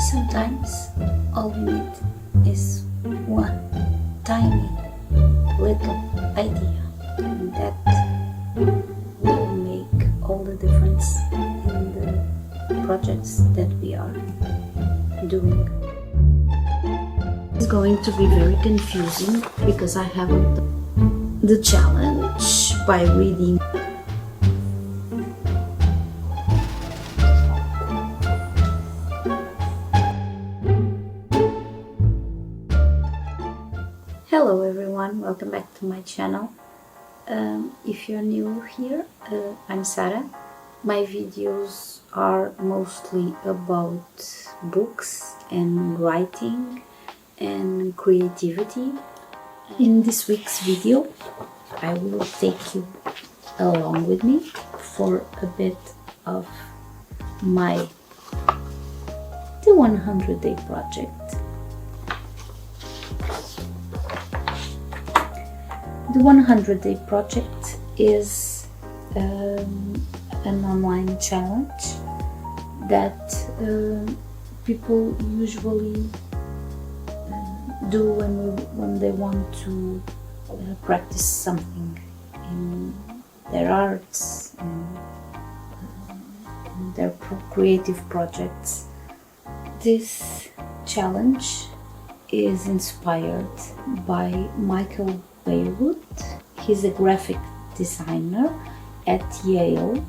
Sometimes all we need is one tiny little idea, and that will make all the difference in the projects that we are doing. It's going to be very confusing because I haven't done the challenge by reading. Hello everyone, welcome back to my channel. If you're new here, I'm Sara. My videos are mostly about books and writing and creativity. In this week's video, I will take you along with me for a bit of the 100-day project. The 100-day project is an online challenge that people usually do when they want to practice something in their arts and their creative projects. This challenge is inspired by Michael Baywood. He's a graphic designer at Yale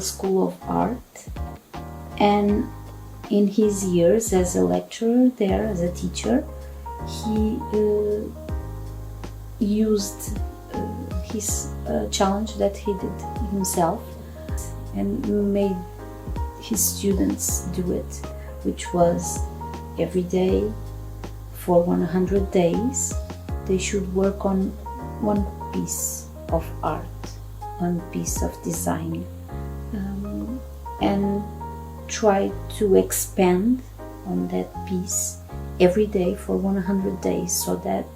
School of Art, and in his years as a lecturer there, as a teacher, he used his challenge that he did himself and made his students do it, which was every day for 100 days they should work on one piece of art, one piece of design, and try to expand on that piece every day for 100 days, so that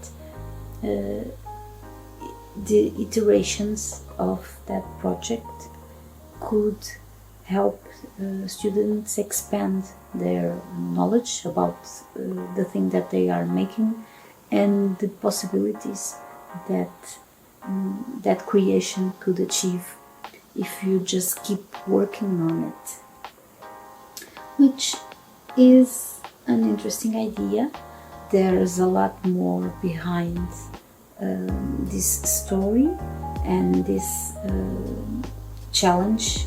the iterations of that project could help students expand their knowledge about the thing that they are making and the possibilities that that creation could achieve if you just keep working on it, which is an interesting idea. There's a lot more behind this story and this challenge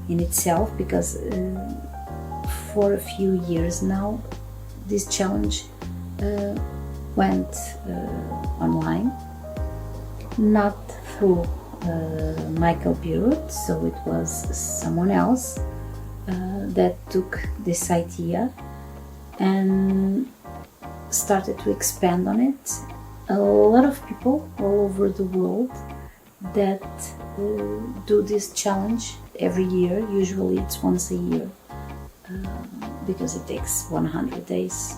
in itself, because for a few years now this challenge went online, not through Michael Baywood, so it was someone else that took this idea and started to expand on it. A lot of people all over the world that do this challenge every year. Usually it's once a year, because it takes 100 days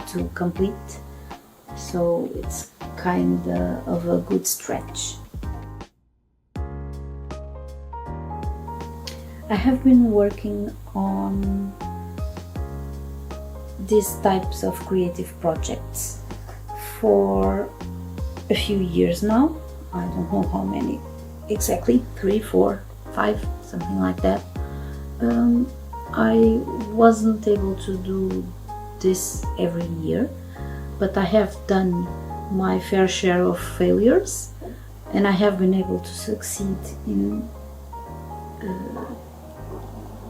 to complete, so it's kind of a good stretch. I have been working on these types of creative projects for a few years now. I don't know how many exactly, 3, 4, 5, something like that. I wasn't able to do this every year, but I have done my fair share of failures, and I have been able to succeed in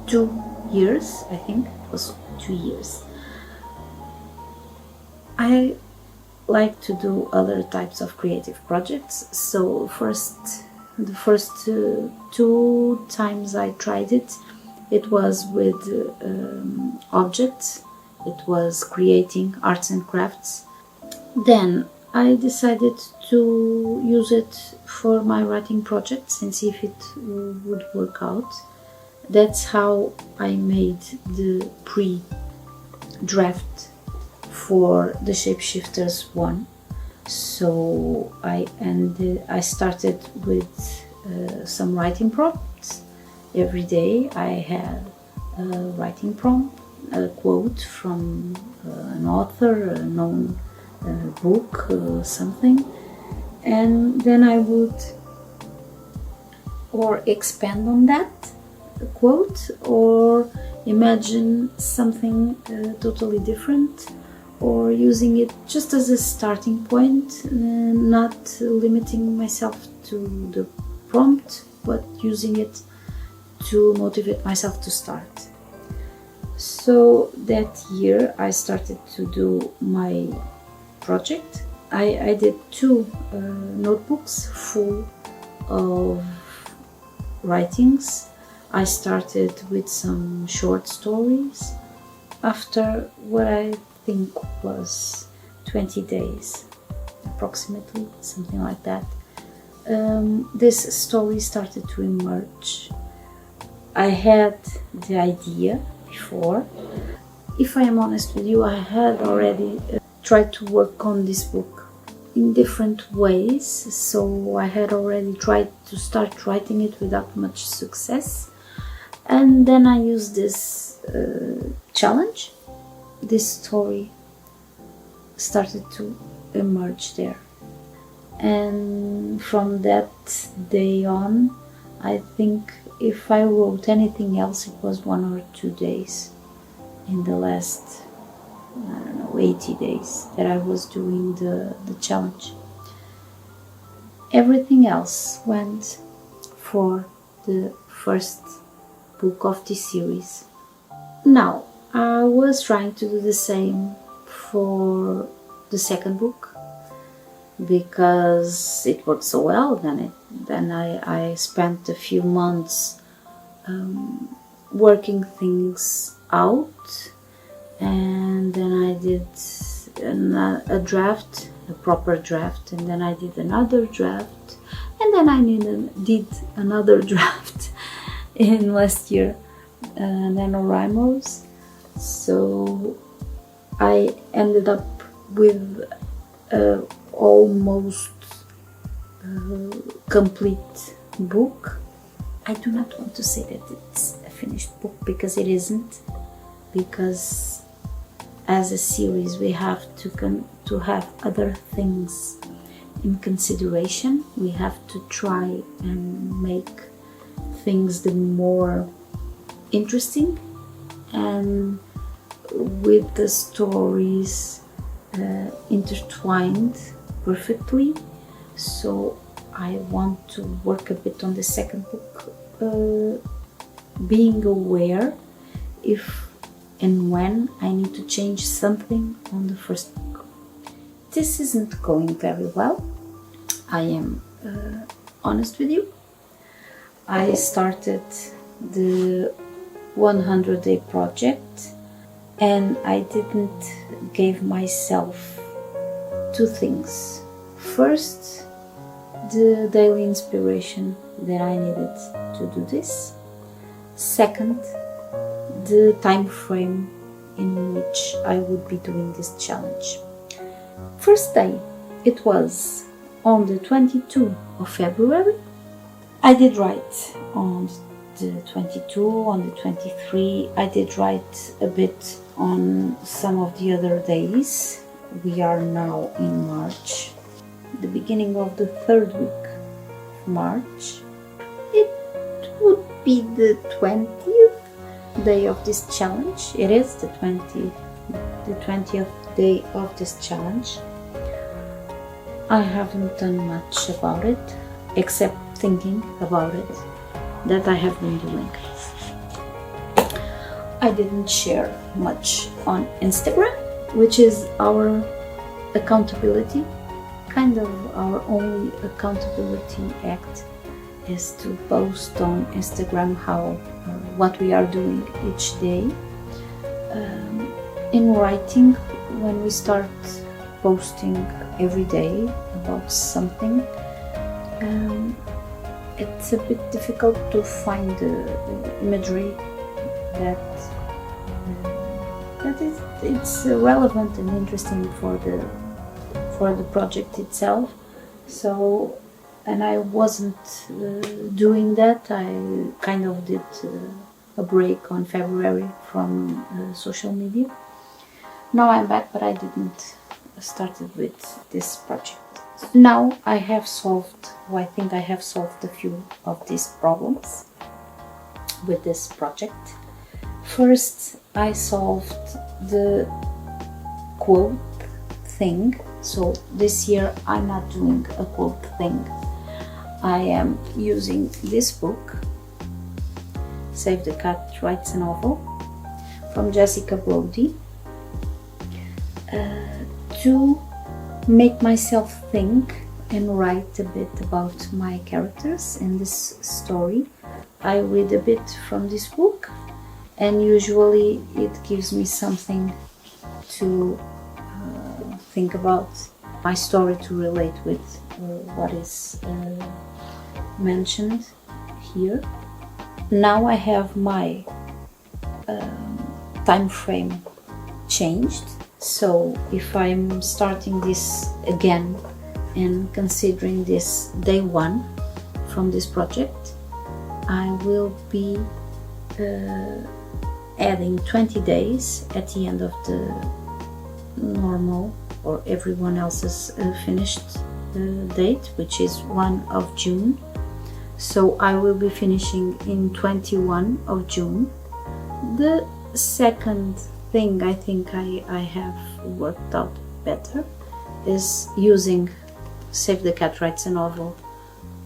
2 years. I think it was 2 years. I like to do other types of creative projects, so the first 2 times I tried it, it was with objects. It was creating arts and crafts. Then I decided to use it for my writing projects and see if it would work out. That's how I made the pre-draft for the Shapeshifters one. So I started with some writing prompts. Every day I had a writing prompt a quote from an author, a known book, something, and then I would or expand on that quote or imagine something totally different, or using it just as a starting point, not limiting myself to the prompt, but using it to motivate myself to start. So that year I started to do my project. I did 2 notebooks full of writings. I started with some short stories. After what I think was 20 days, approximately, something like that, this story started to emerge. I had the idea before. If I am honest with you, I had already tried to work on this book in different ways, so I had already tried to start writing it without much success, and then I used this challenge. This story started to emerge there, and from that day on, I think if I wrote anything else, it was 1 or 2 days in the last, 80 days that I was doing the challenge. Everything else went for the first book of this series. Now, I was trying to do the same for the second book because it worked so well. Then I spent a few months working things out, and then I did a draft, a proper draft, and then I did another draft, and then I did another draft in last year, NaNoWriMo's. So I ended up with almost complete book. I do not want to say that it's a finished book because it isn't, because as a series we have to have other things in consideration. We have to try and make things the more interesting, and with the stories intertwined perfectly. So I want to work a bit on the second book, being aware if and when I need to change something on the first book. This isn't going very well. I am honest with you. I started the 100-day project, and I didn't give myself 2 things. First, the daily inspiration that I needed to do this. Second, the time frame in which I would be doing this challenge. First day, it was on the 22nd of February. I did write on the 22, on the 23. I did write a bit on some of the other days. We are now in March, the beginning of the 3rd week of March. It would be the 20th day of this challenge. It is the 20th day of this challenge. I haven't done much about it except thinking about it, that I have been doing. I didn't share much on Instagram, which is our accountability, kind of our only accountability act, is to post on Instagram what we are doing each day. In writing, when we start posting every day about something, it's a bit difficult to find the imagery that it's relevant and interesting for the project itself. So, and I wasn't doing that. I kind of did a break on February from social media. Now I'm back, but I didn't started with this project. Now I have solved, or I think I have solved a few of these problems with this project. First, I solved the quote thing. So this year I'm not doing a quote thing. I am using this book, Save the Cat Writes a Novel, from Jessica Brody, to make myself think and write a bit about my characters in this story. I read a bit from this book, and usually it gives me something to think about my story, to relate with what is mentioned here. Now I have my time frame changed, so if I'm starting this again and considering this day one from this project, I will be adding 20 days at the end of the normal or everyone else's finished date, which is 1 of June. So I will be finishing in 21 of June. The second thing I think I have worked out better is using Save the Cat Writes a Novel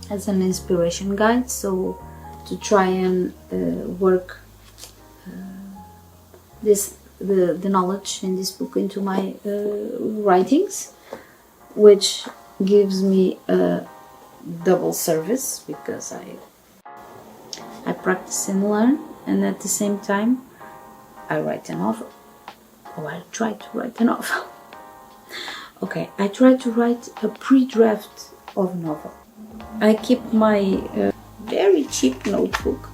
as an inspiration guide, so to try and work the knowledge in this book into my writings, which gives me a double service because I practice and learn, and at the same time I write a novel, or I try to write a novel. Okay, I try to write a pre-draft of a novel. I keep my very cheap notebook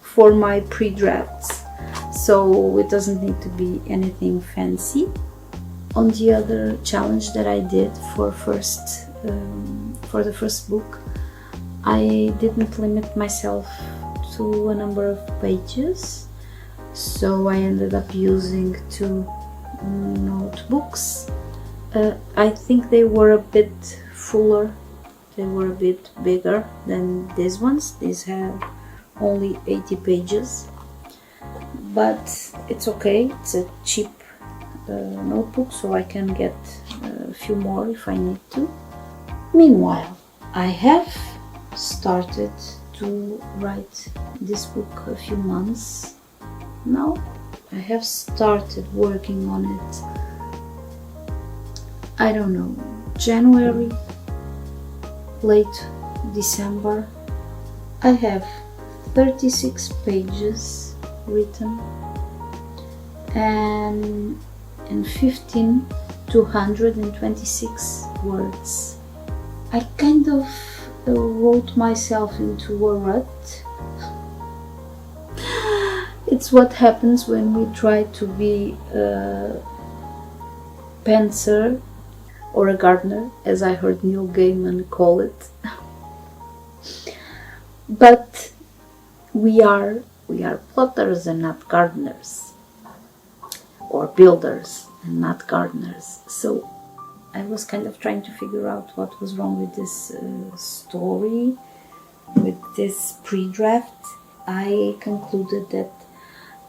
for my pre-drafts, so it doesn't need to be anything fancy. On the other challenge that I did for the first book, I didn't limit myself to a number of pages, so I ended up using 2 notebooks. I think they were a bit fuller, they were a bit bigger than these ones. These have only 80 pages, but it's okay, it's a cheap notebook, so I can get a few more if I need to. Meanwhile, I have started to write this book a few months now. I have started working on it, I don't know, January, late December. I have 36 pages written and 226 words. I kind of wrote myself into a rut. It's what happens when we try to be a pantser or a gardener, as I heard Neil Gaiman call it. But we are plotters and not gardeners, or builders and not gardeners. So I was kind of trying to figure out what was wrong with this story, with this pre-draft. I concluded that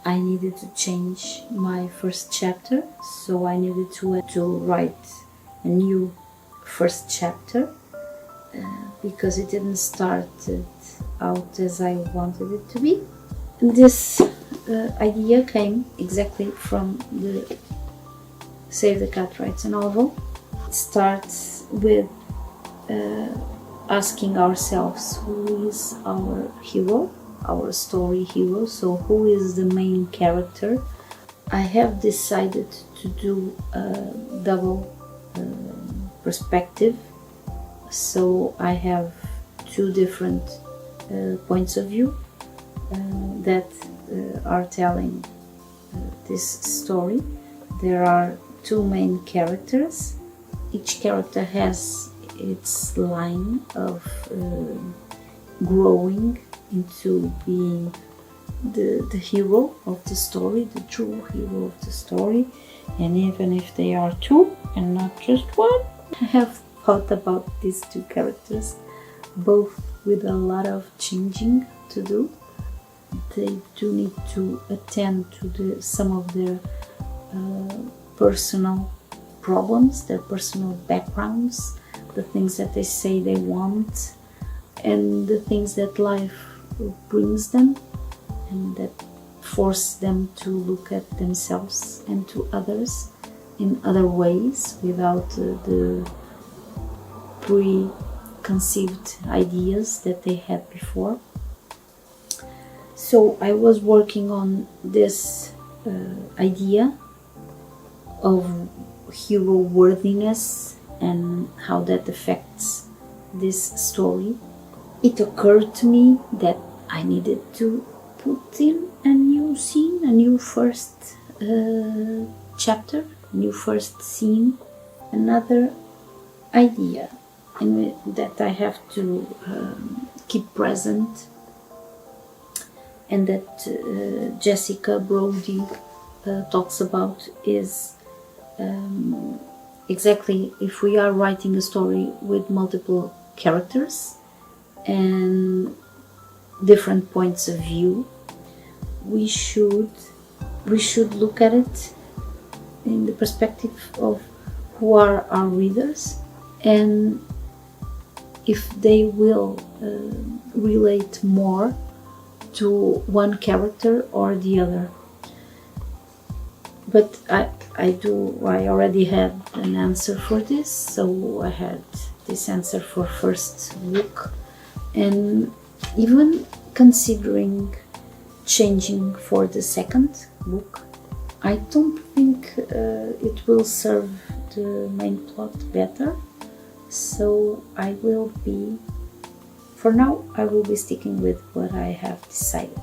I needed to change my first chapter, so I needed to write a new first chapter because it didn't start out as I wanted it to be. This idea came exactly from the Save the Cat Writes a Novel. It starts with asking ourselves who is our hero, our story hero, so who is the main character. I have decided to do a double perspective, so I have 2 different points of view that are telling this story. There are 2 main characters. Each character has its line of growing into being the hero of the story, the true hero of the story, and even if they are two and not just one. I have thought about these two characters, both with a lot of changing to do. They do need to attend to some of their personal problems, their personal backgrounds, the things that they say they want, and the things that life brings them and that force them to look at themselves and to others in other ways without the preconceived ideas that they had before. So I was working on this idea of hero worthiness and how that affects this story. It occurred to me that I needed to put in a new scene, a new first chapter, new first scene, another idea and that I have to keep present, and that Jessica Brody talks about is exactly if we are writing a story with multiple characters and different points of view, we should look at it in the perspective of who are our readers and if they will relate more to one character or the other. But I already had an answer for this, so I had this answer for first book, and even considering changing for the second book, I don't think it will serve the main plot better. So for now, I will be sticking with what I have decided.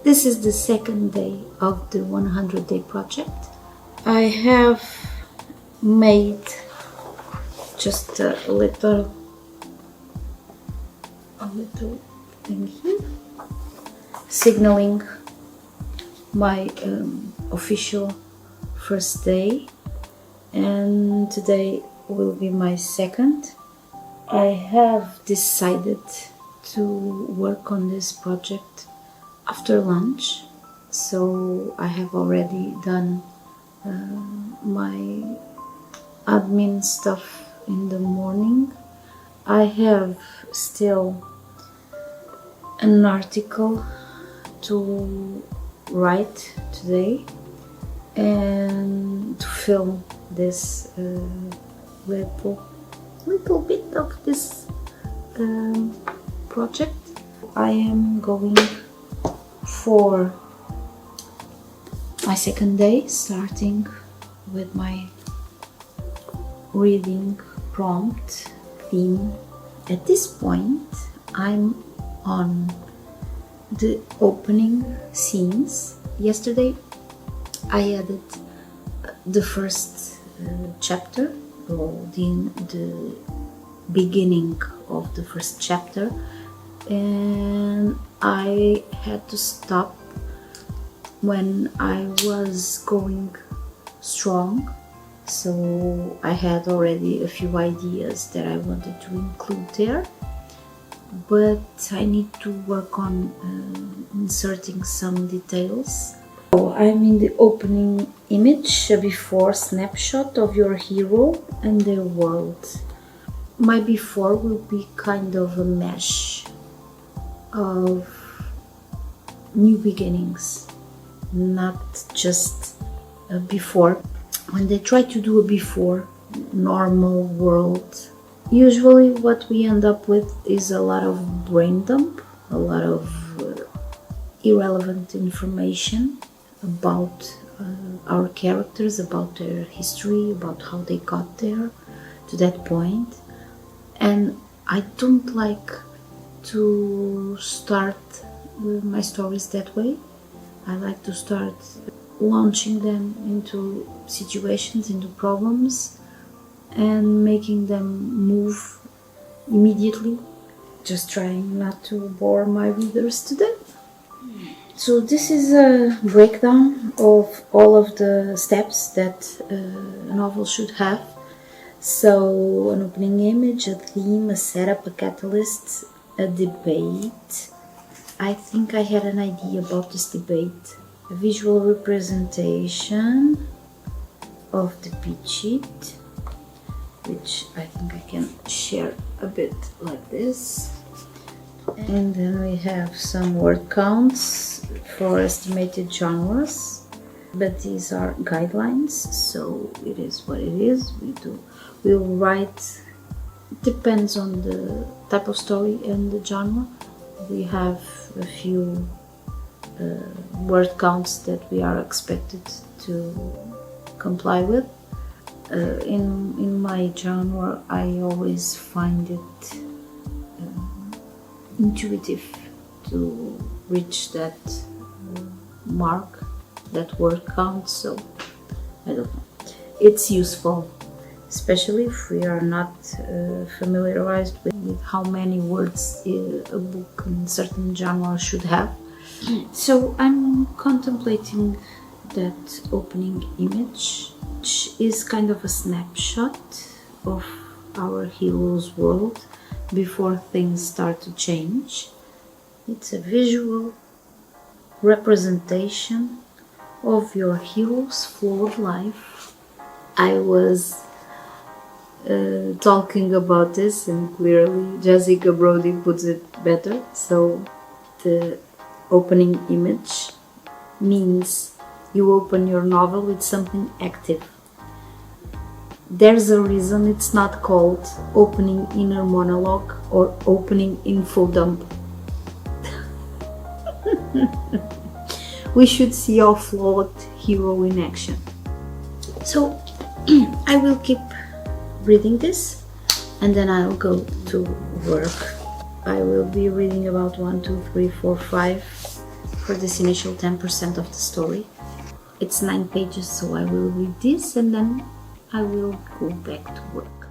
This is the second day of the 100-day project. I have made just a little thing here, signaling my official first day, and today will be my second. I have decided to work on this project after lunch, so I have already done my admin stuff in the morning. I have still an article to write today and to film this little bit of this project. I am going for my second day, starting with my reading prompt theme. At this point, I'm on the opening scenes. Yesterday, I added the first chapter, or the beginning of the first chapter, and I had to stop when I was going strong. So I had already a few ideas that I wanted to include there, but I need to work on inserting some details. So I'm in the opening image, a before snapshot of your hero and their world. My before will be kind of a mesh of new beginnings, not just a before. When they try to do a before normal world, usually what we end up with is a lot of brain dump, a lot of irrelevant information about our characters, about their history, about how they got there to that point. And I don't like to start my stories that way. I like to start launching them into situations, into problems, and making them move immediately just trying not to bore my readers today. So this is a breakdown of all of the steps that a novel should have. So an opening image, a theme, a setup, a catalyst, a debate. I think I had an idea about this debate. A visual representation of the beat sheet, which I think I can share a bit like this. And then we have some word counts for estimated genres, but these are guidelines, so it is what it is. We'll write, depends on the type of story and the genre. We have a few word counts that we are expected to comply with. In my genre, I always find it intuitive to reach that mark, that word count, so I don't know. It's useful, especially if we are not familiarized with how many words a book in certain genre should have. So I'm contemplating that opening image, which is kind of a snapshot of our hero's world before things start to change. It's a visual representation of your hero's flawed life. I was talking about this, and clearly Jessica Brody puts it better. So the opening image means you open your novel with something active. There's a reason it's not called opening inner monologue or opening info dump. We should see our flawed hero in action. So I will keep reading this and then I'll go to work. I will be reading about 1, 2, 3, 4, 5 for this initial 10% of the story. It's 9 pages, so I will read this and then I will go back to work.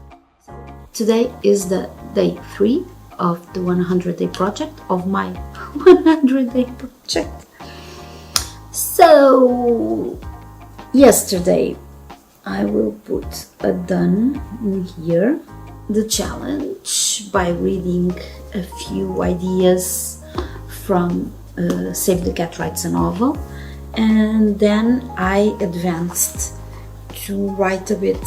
Today is the day 3 of the 100-day project, of my 100-day project. So yesterday I will put a done in here, the challenge, by reading a few ideas from Save the Cat Writes a Novel, and then I advanced to write a bit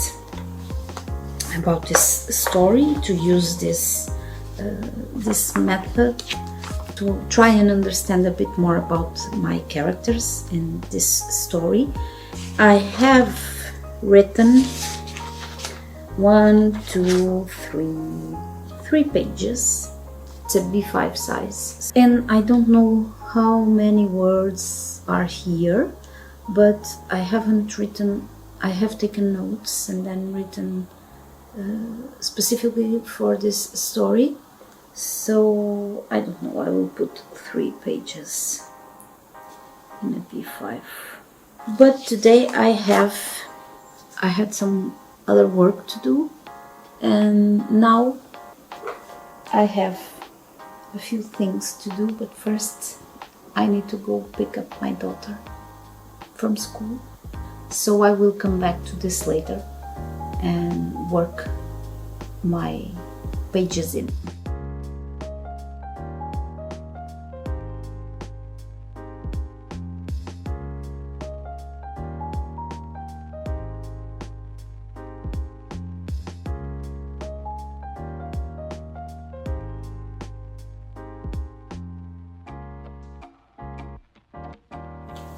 about this story, to use this method to try and understand a bit more about my characters in this story. I have written 1, 2, 3 pages. It's a B5 size, and I don't know how many words are here, but I haven't written. I have taken notes and then written specifically for this story, so I don't know, I will put 3 pages in a B5. But today I had some other work to do, and now I have a few things to do, but first I need to go pick up my daughter from school. So I will come back to this later and work my pages in.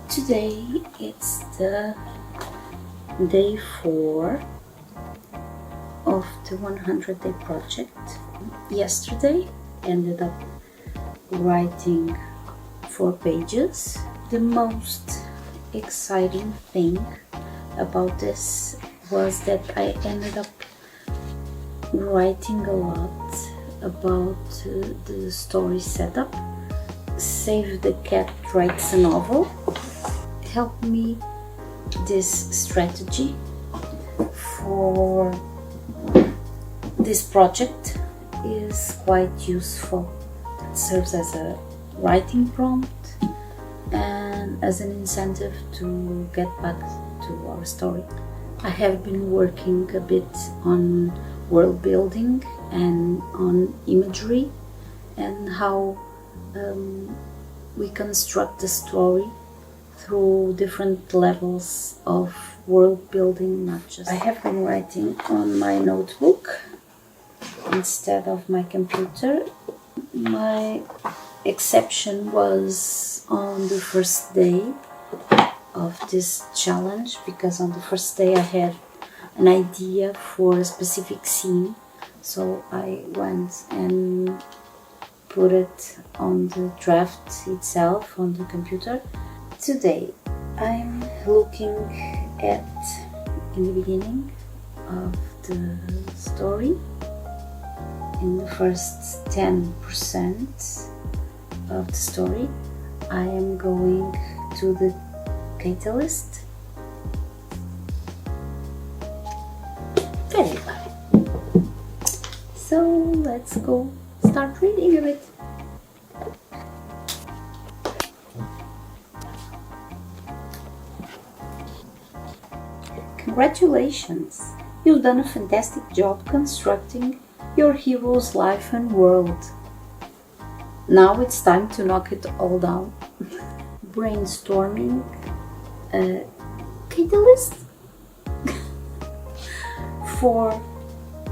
Today it's the day 4 of the 100-day project. Yesterday ended up writing 4 pages. The most exciting thing about this was that I ended up writing a lot about the story setup. Save the Cat Writes a Novel helped me this strategy for this project is quite useful. It serves as a writing prompt and as an incentive to get back to our story. I have been working a bit on world building and on imagery and how we construct the story through different levels of world building, not just. I have been writing on my notebook instead of my computer. My exception was on the first day of this challenge, because on the first day I had an idea for a specific scene, so I went and put it on the draft itself on the computer. Today I'm looking at, in the beginning of the story, in the first 10% of the story, I am going to the catalyst. Very well. So let's go start reading a bit. Congratulations! You've done a fantastic job constructing your hero's life and world. Now it's time to knock it all down. Brainstorming a catalyst for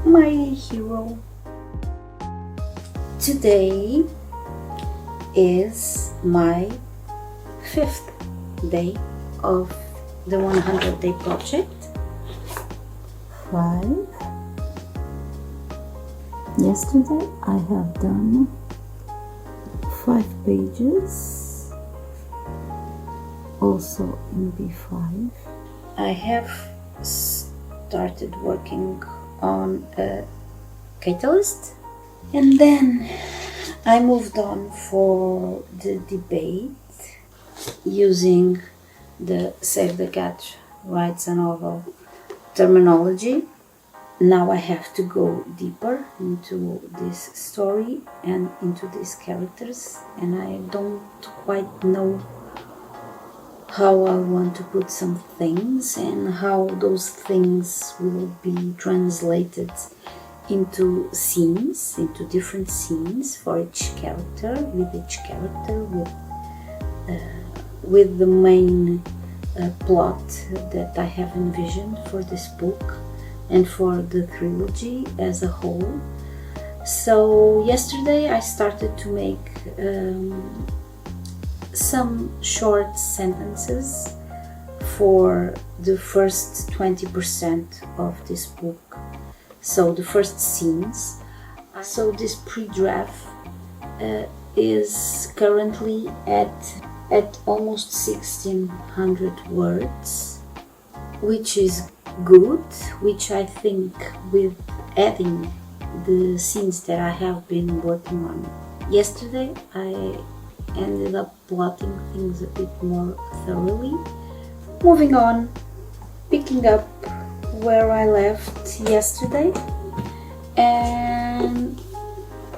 my hero. Today is my 5th day of the 100-day project. 5. Yesterday I have done 5 pages, also in B5. I have started working on a catalyst, and then I moved on for the debate using the Save the Cat Writes a Novel terminology. Now I have to go deeper into this story and into these characters, and I don't quite know how I want to put some things and how those things will be translated into scenes, into different scenes for each character, with the main plot that I have envisioned for this book and for the trilogy as a whole. So yesterday I started to make some short sentences for the first 20% of this book, so the first scenes. So this pre-draft is currently at almost 1600 words, which is good, which I think, with adding the scenes that I have been working on yesterday, I ended up plotting things a bit more thoroughly. Moving on, picking up where I left yesterday, and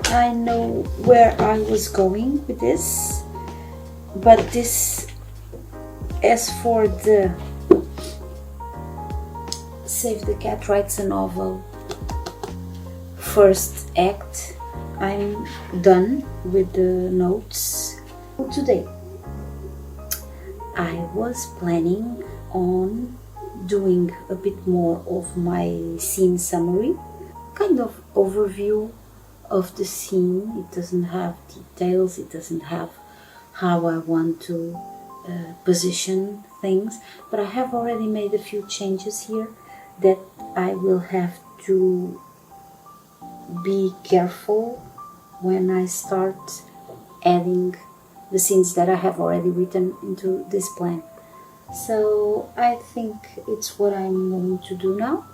I know where I was going with this, but this, as for the Save the Cat Writes a Novel first act, I'm done with the notes. Today I was planning on doing a bit more of my scene summary, kind of overview of the scene. It doesn't have details, it doesn't have how I want to position things, but I have already made a few changes here that I will have to be careful when I start adding the scenes that I have already written into this plan. So I think it's what I'm going to do now.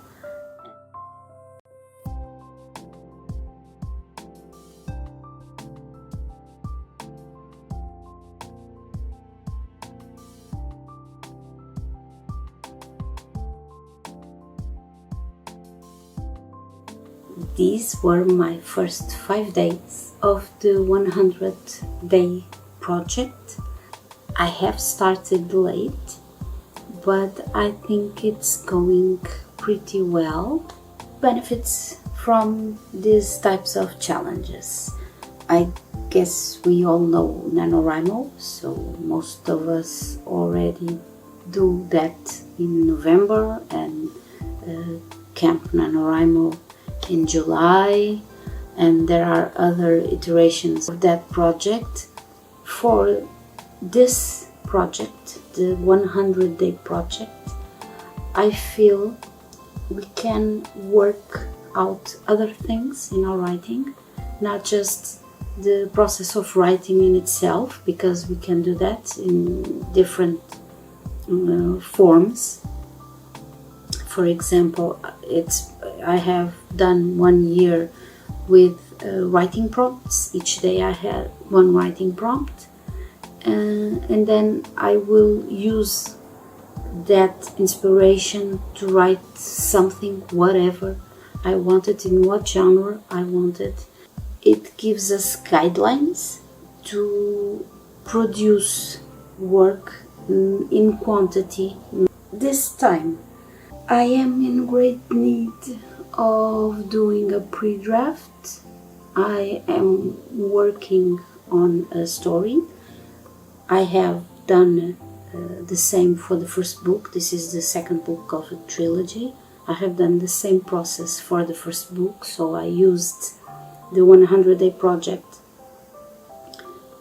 these were my first 5 days of the 100-day project. I have started late, but I think it's going pretty well. Benefits from these types of challenges. I guess we all know NaNoWriMo, so most of us already do that in November, and Camp NaNoWriMo in July, and there are other iterations of that project. For this project, the 100-day project, I feel we can work out other things in our writing, not just the process of writing in itself, because we can do that in different forms. For example, I have done 1 year with writing prompts. Each day I had one writing prompt, and then I will use that inspiration to write something, whatever I wanted, in what genre I wanted. It gives us guidelines to produce work in quantity. This time I am in great need of doing a pre-draft. I am working on a story. I have done the same for the first book. This is the second book of a trilogy. I have done the same process for the first book, so I used the 100-day project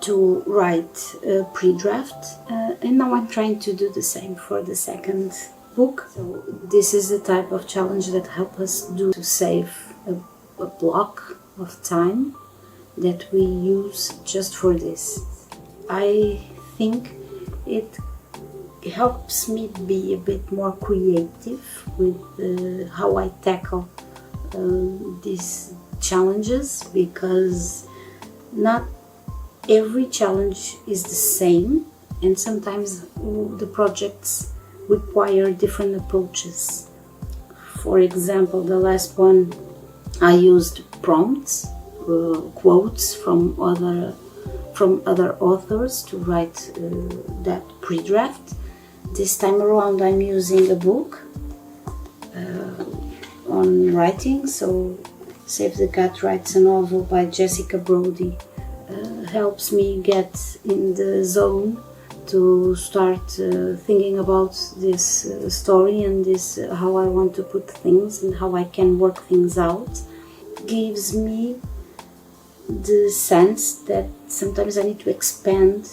to write a pre-draft, and now I'm trying to do the same for the second book. So this is the type of challenge that helps us do to save a block of time that we use just for this. I think it helps me be a bit more creative with how I tackle these challenges, because not every challenge is the same, and sometimes the projects require different approaches. For example, the last one I used prompts, quotes from other authors to write that pre-draft. This time around I'm using a book on writing, so Save the Cat Writes a Novel by Jessica Brody helps me get in the zone to start thinking about this story and this how I want to put things and how I can work things out. Gives me the sense that sometimes I need to expand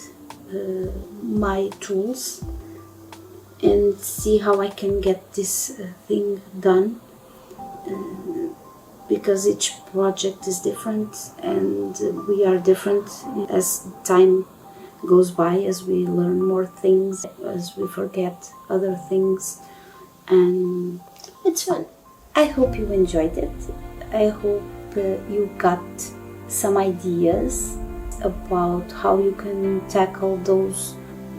my tools and see how I can get this thing done, because each project is different and we are different as time goes by, as we learn more things, as we forget other things, and it's fun. I hope you enjoyed it. I hope you got some ideas about how you can tackle those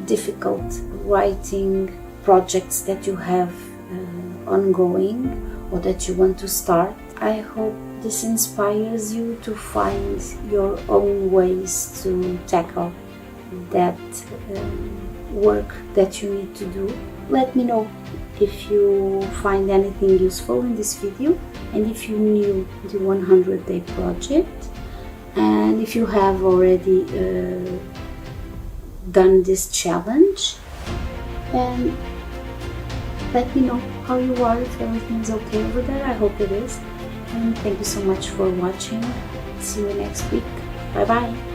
difficult writing projects that you have ongoing or that you want to start. I hope this inspires you to find your own ways to tackle that work that you need to do. Let me know if you find anything useful in this video, and if you knew the 100-day project, and if you have already done this challenge, and let me know how you are, if everything's okay over there. I hope it is. And thank you so much for watching. See you next week. Bye bye.